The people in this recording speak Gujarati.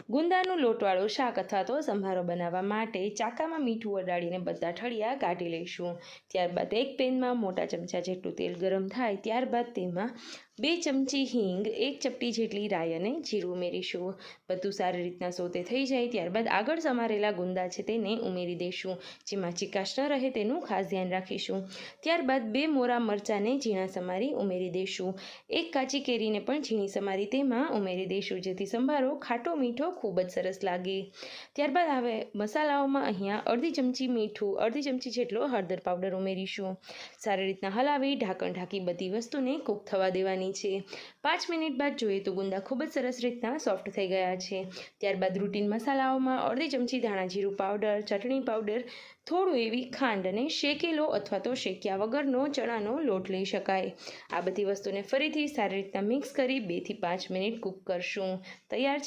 ગુંદાનું લોટવાળું શાક અથવા તો સંભારો બનાવવા માટે ચાકામાં મીઠું અડાડીને બધા ઠળિયા કાઢી લઈશું. ત્યારબાદ એક પેનમાં મોટા ચમચા જેટલું તેલ ગરમ થાય ત્યારબાદ તેમાં 2 ચમચી હિંગ, 1 ચપટી જેટલી રાઈ અને જીરું ઉમેરીશું. બધું સારી રીતના સોતે થઈ જાય ત્યારબાદ આગળ સમારેલા ગુંદા છે તેને ઉમેરી દઈશું, જેમાં ચીકાશ ન રહે તેનું ખાસ ધ્યાન રાખીશું. ત્યારબાદ 2 મોરા મરચાંને ઝીણા સમારી ઉમેરી દઈશું. 1 કાચી કેરીને પણ ઝીણી સમારી તેમાં ઉમેરી દઈશું, જેથી સંભારો ખાટો મીઠો ખૂબ જ સરસ લાગે. ત્યારબાદ હવે મસાલાઓમાં અહીંયા અડધી ચમચી મીઠું, અડધી ચમચી જેટલો હળદર પાવડર ઉમેરીશું. સારી રીતના હલાવી ઢાંકણ ઢાંકી બધી વસ્તુને કૂક થવા દેવાની છે. 5 મિનિટ બાદ જોઈએ તો ગુંદા ખૂબ જ સરસ રીતના સોફ્ટ થઈ ગયા છે. ત્યારબાદ રૂટીન મસાલાઓમાં અડધી ચમચી ધાણા જીરું પાવડર, ચટણી પાવડર, થોડું એવી ખાંડ અને શેકેલો અથવા તો શેક્યા વગરનો ચણાનો લોટ લઈ શકાય. આ બધી વસ્તુને ફરીથી સારી રીતના મિક્સ કરી 2 થી 5 મિનિટ કૂક કરશું. તૈયાર છે